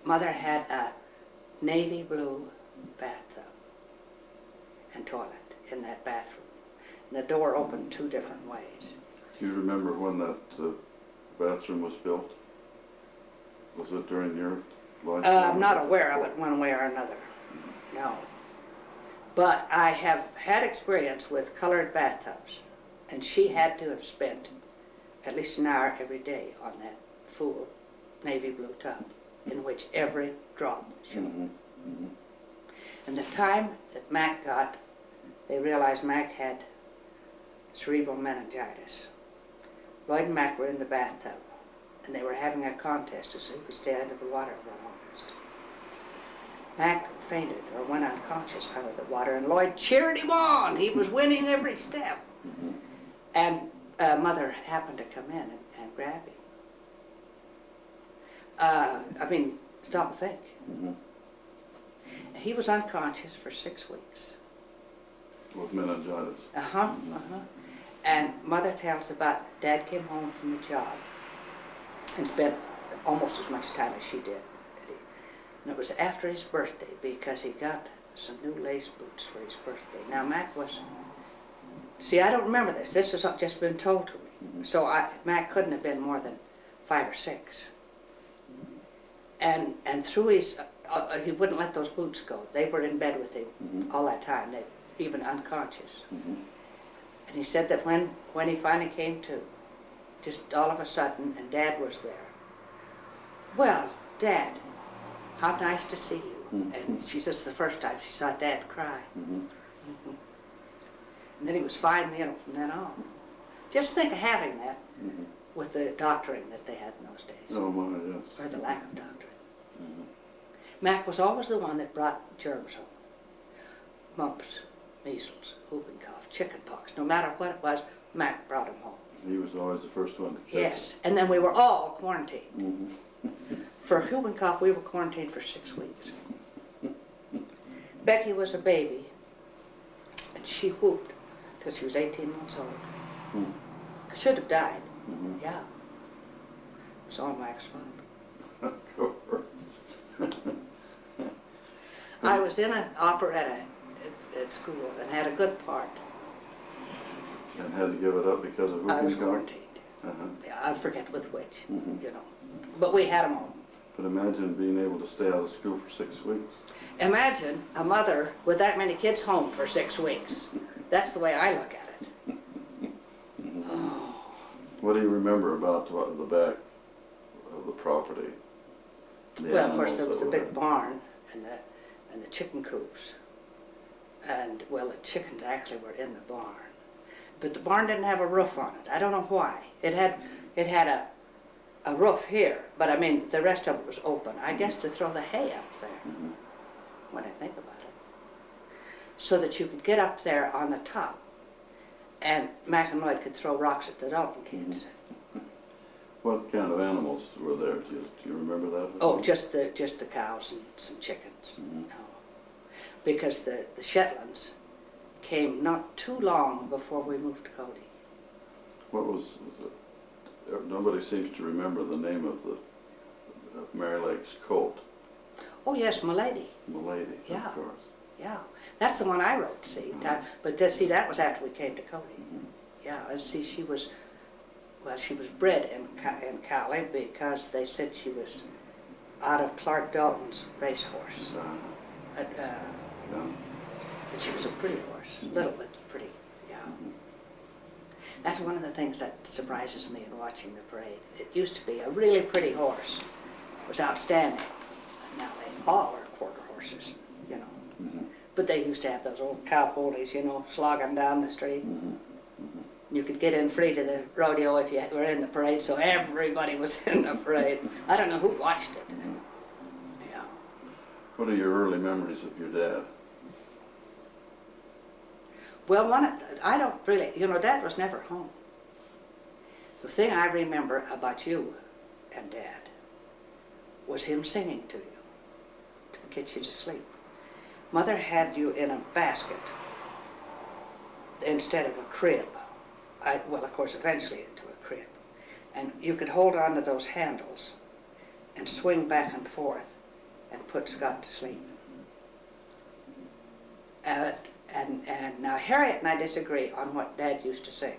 Mother had a navy blue bathtub and toilet in that bathroom. And the door opened 2 different ways. Do you remember when that bathroom was built? Was it during your lifetime? I'm not aware of it one way or another, no. But I have had experience with colored bathtubs, and she had to have spent at least an hour every day on that full navy blue tub, in which every drop showed. Mm-hmm. And the time that Mac got, they realized Mac had cerebral meningitis. Lloyd and Mac were in the bathtub, and they were having a contest as to who could stay under the water the longest. Mac fainted or went unconscious under the water, and Lloyd cheered him on. He was winning every step. Mm-hmm. And Mother happened to come in and grab him. Stop and think. Mm-hmm. He was unconscious for 6 weeks. With meningitis. And Mother tells about Dad came home from the job and spent almost as much time as she did. And it was after his birthday, because he got some new lace boots for his birthday. Now Mac was, see, I don't remember this. This has just been told to me. Mm-hmm. So Mac couldn't have been more than 5 or 6. And through his, he wouldn't let those boots go. They were in bed with him all that time, even unconscious. Mm-hmm. And he said that when he finally came to, just all of a sudden, and Dad was there. Well, Dad, how nice to see you. Mm-hmm. And she says the first time she saw Dad cry. Mm-hmm. Mm-hmm. And then he was fine, from then on. Just think of having that with the doctoring that they had in those days. Oh my, yes. Or the lack of doctoring. Mm-hmm. Mac was always the one that brought germs home. Mumps, measles, whooping cough, chicken pox. No matter what it was, Mac brought them home. He was always the first one to catch Yes, and then we were all quarantined. Mm-hmm. For whooping cough, we were quarantined for 6 weeks. Becky was a baby, and she whooped till she was 18 months old. Mm-hmm. Should have died. Mm-hmm. Yeah. It was all Mac's fault. Of course. I was in an operetta at school and had a good part. And had to give it up because of whooping cough? I was quarantined. Uh-huh. Yeah, I forget with which, Mm-hmm. But we had them all. But imagine being able to stay out of school for 6 weeks. Imagine a mother with that many kids home for 6 weeks. That's the way I look at it. Oh. What do you remember about the back of the property? Well, of course, there was the big barn and the chicken coops. And, well, the chickens actually were in the barn. But the barn didn't have a roof on it. I don't know why. It had a roof here, but I mean, the rest of it was open. I guess to throw the hay up there, when I think about it. So that you could get up there on the top, and Mac and Lloyd could throw rocks at the Dalton kids. What kind of animals were there? Do you remember that? Oh, just the cows and some chickens. No. Because the Shetlands came not too long before we moved to Cody. What was, nobody seems to remember the name of Mary Lake's colt. Oh yes, Milady. Milady, Yeah. of course. Yeah, that's the one I wrote, see. But see, that was after we came to Cody. Yeah, and see, she was bred in Cowley because they said she was out of Clark Dalton's racehorse. Yeah. But she was a pretty horse, little bit pretty, yeah. That's one of the things that surprises me in watching the parade. It used to be a really pretty horse. It was outstanding. Now they all are quarter horses, But they used to have those old cow ponies, slogging down the street. You could get in free to the rodeo if you were in the parade, so everybody was in the parade. I don't know who watched it. Yeah. What are your early memories of your dad? Well, I don't really, Dad was never home. The thing I remember about you and Dad was him singing to you get you to sleep. Mother had you in a basket instead of a crib. Well, of course, eventually into a crib. And you could hold on to those handles and swing back and forth and put Scott to sleep. And now Harriet and I disagree on what Dad used to sing,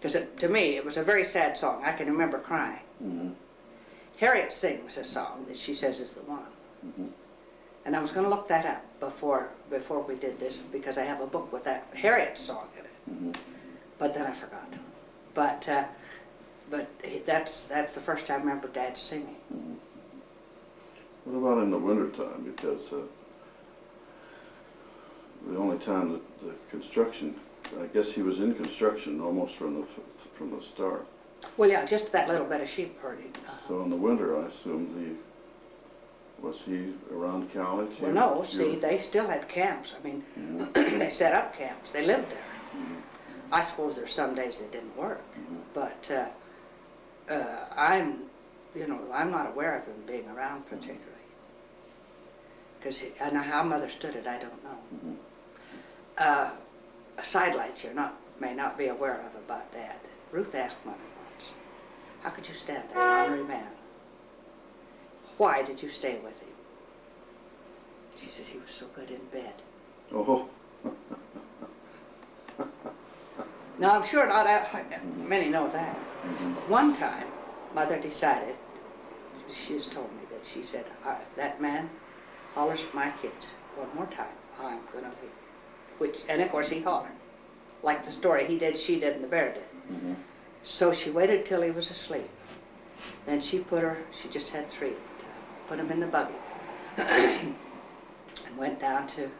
because to me it was a very sad song. I can remember crying. Mm-hmm. Harriet sings a song that she says is the one. Mm-hmm. And I was going to look that up before we did this, because I have a book with that Harriet's song in it. Mm-hmm. But then I forgot. But that's the first I remember Dad singing. Mm-hmm. What about in the wintertime? Because the only time that the construction, I guess he was in construction almost from the start. Well, yeah, just that little bit of sheep herding. So in the winter, I assume was he around college? Well, no, see, they still had camps. I mean, Mm-hmm. they set up camps. They lived there. Mm-hmm. I suppose there's some days they didn't work, Mm-hmm. but I'm not aware of him being around particularly. Because I know how Mother stood it, I don't know. Mm-hmm. A sidelight you may not be aware of about Dad. Ruth asked Mother once, "How could you stand there, an ornery man? Why did you stay with him?" She says, "He was so good in bed." Oh. Now, I'm sure not many know that. Mm-hmm. But one time, Mother decided, she has told me that, she said, "If that man hollers at my kids one more time, I'm going to leave." And of course he hollered. Like the story he did, she did, and the bear did. Mm-hmm. So she waited till he was asleep. Then she just had 3 at the time, put him in the buggy, and went down to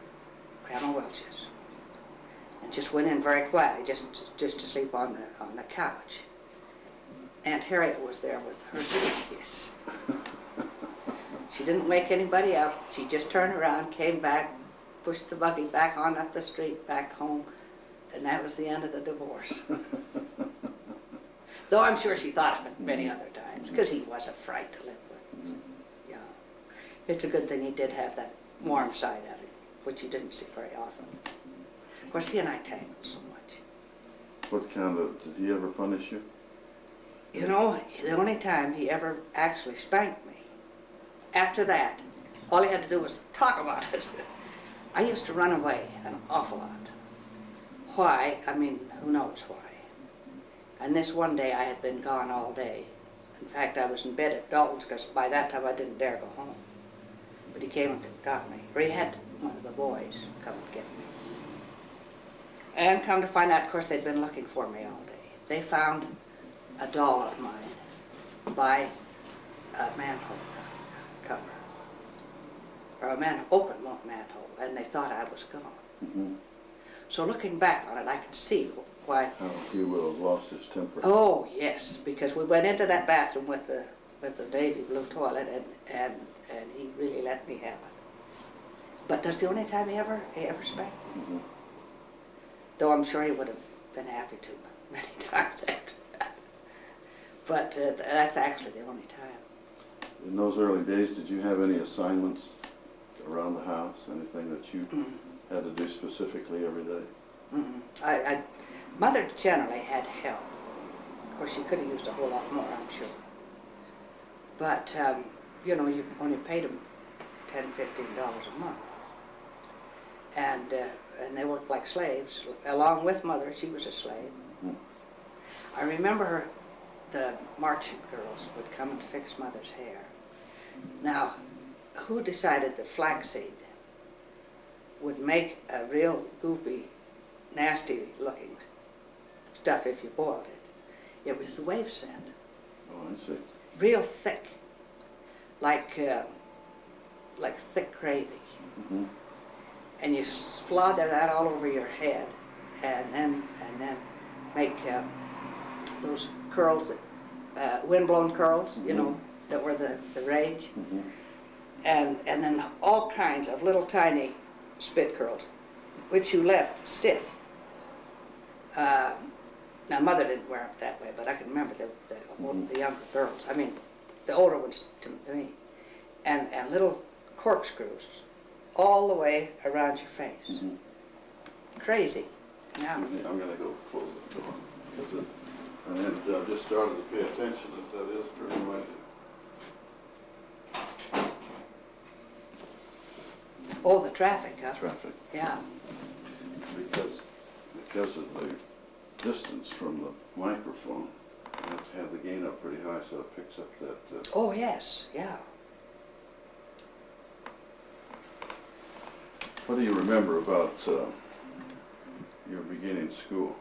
Grandma Welch's. And just went in very quietly, just to sleep on the couch. Aunt Harriet was there with her kids. She didn't wake anybody up. She just turned around, came back, pushed the buggy back on up the street, back home, and that was the end of the divorce. Though I'm sure she thought of it many other times, because he was a fright to live with. Mm-hmm. Yeah, it's a good thing he did have that warm side of him, which you didn't see very often. Of course, he and I tangled so much. What kind of, did he ever punish you? You know, the only time he ever actually spanked me, after that, all he had to do was talk about it. I used to run away an awful lot. Why? I mean, who knows why. And this one day I had been gone all day. In fact, I was in bed at Dalton's, because by that time I didn't dare go home. But he came and got me. Or he had one of the boys come and get me. And come to find out, of course, they'd been looking for me all day. They found a doll of mine by a manhole cover. Or open manhole, and they thought I was gone. Mm-hmm. So looking back on it, I can see why. How he would have lost his temper. Oh yes, because we went into that bathroom with the navy blue toilet, and he really let me have it. But that's the only time he ever spanked me. Mm-hmm. Though I'm sure he would have been happy to many times after that. But that's actually the only time. In those early days, did you have any assignments around the house? Anything that you had to do specifically every day? Mm-hmm. Mother generally had help. Of course, she could have used a whole lot more, I'm sure. But, you know, you only paid them $10, $15 a month. And they worked like slaves. Along with Mother, she was a slave. Mm-hmm. I remember the marching girls would come and fix Mother's hair. Now, who decided that flaxseed would make a real goopy, nasty looking stuff if you boiled it? It was the wave set. Oh, I see. Real thick, like thick gravy. Mm-hmm. And you slather that all over your head, and then make those curls, that windblown curls, you know, that were the rage. Mm-hmm. And then all kinds of little tiny spit curls, which you left stiff. Now Mother didn't wear it that way, but I can remember the younger girls. I mean, the older ones to me, and little corkscrews all the way around your face. Mm-hmm. Crazy. Yeah. I'm going to go close the door. And then I've just started to pay attention, if that is for anybody. Oh, the traffic, huh? traffic. Yeah. Because of the distance from the microphone, you have to have the gain up pretty high so it picks up that. Oh, yes, yeah. What do you remember about your beginning school?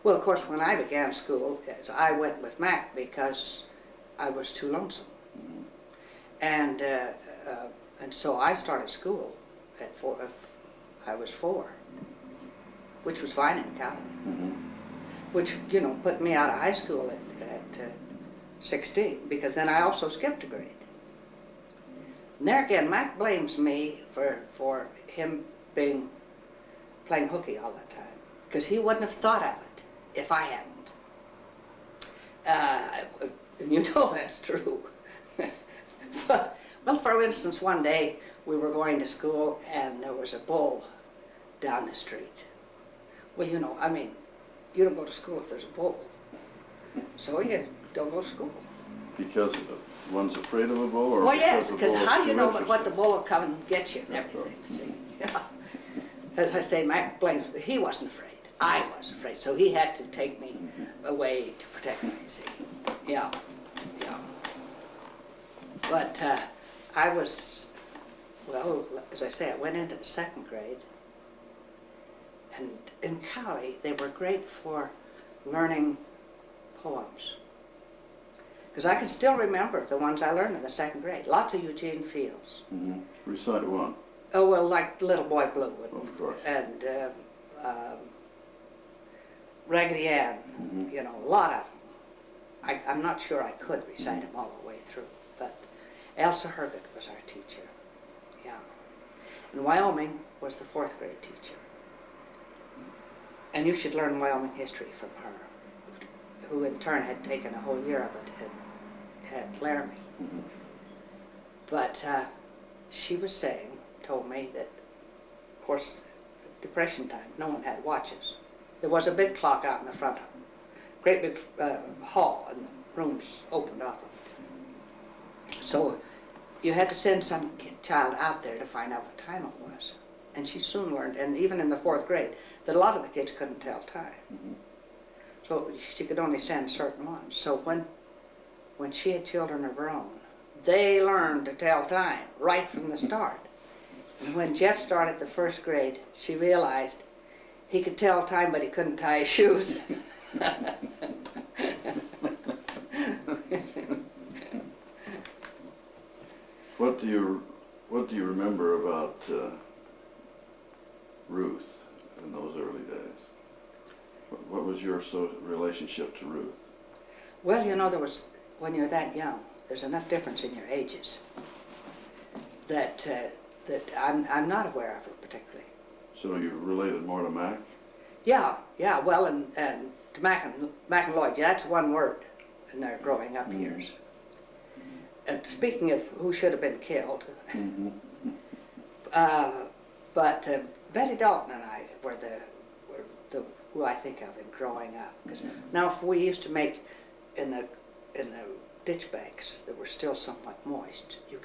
Well, of course, when I began school, I went with Mac because I was too lonesome. Mm-hmm. And so I started school at I was 4, which was fine in Cali, Mm-hmm. which, you know, put me out of high school at 16, because then I also skipped a grade. And there again, Mac blames me for him playing hooky all the time, because he wouldn't have thought of it if I hadn't. And you know that's true. But, well, for instance, one day we were going to school and there was a bull down the street. Well, you know, I mean, you don't go to school if there's a bull. So you don't go to school. Because one's afraid of a bull, or Well, yes, the because bull is how do you too know interesting? what the bull will come and get you and That's everything, right. see? Yeah. As I say, Mac blames me. He wasn't afraid. I was afraid, so he had to take me away to protect me, see? Yeah, yeah. But I was, well, as I say, I went into the 2nd grade, and in Cali, they were great for learning poems. Because I can still remember the ones I learned in the 2nd grade. Lots of Eugene Fields. Mm-hmm. Recite one. Oh, well, like Little Boy Blue. Of course. And Raggedy Ann, Mhm. you know, a lot of them. I'm not sure I could recite them all the way through, but Elsa Herget was our teacher, yeah. And Wyoming was the 4th grade teacher. And you should learn Wyoming history from her, who in turn had taken a whole year of it at Laramie. Mhm. But she was told me that, of course, Depression time, no one had watches. There was a big clock out in the front, great big hall, and rooms opened off of it. So you had to send some child out there to find out what time it was. And she soon learned, and even in the 4th grade, that a lot of the kids couldn't tell time. Mhm. So she could only send certain ones. So when she had children of her own, they learned to tell time right from the start. And when Jeff started the 1st grade, she realized he could tell time, but he couldn't tie his shoes. What do you remember about Ruth in those early days? What was your relationship to Ruth? Well, you know, when you're that young, there's enough difference in your ages that I'm not aware of her particularly. So you related more to Mac? Yeah, well, and to Mac and Lloyd, yeah, that's one word in their growing up years. And speaking of who should have been killed, Mm-hmm. but Betty Dalton and I were who I think of in growing up. Because now, if we used to make in the ditch banks that were still somewhat moist, you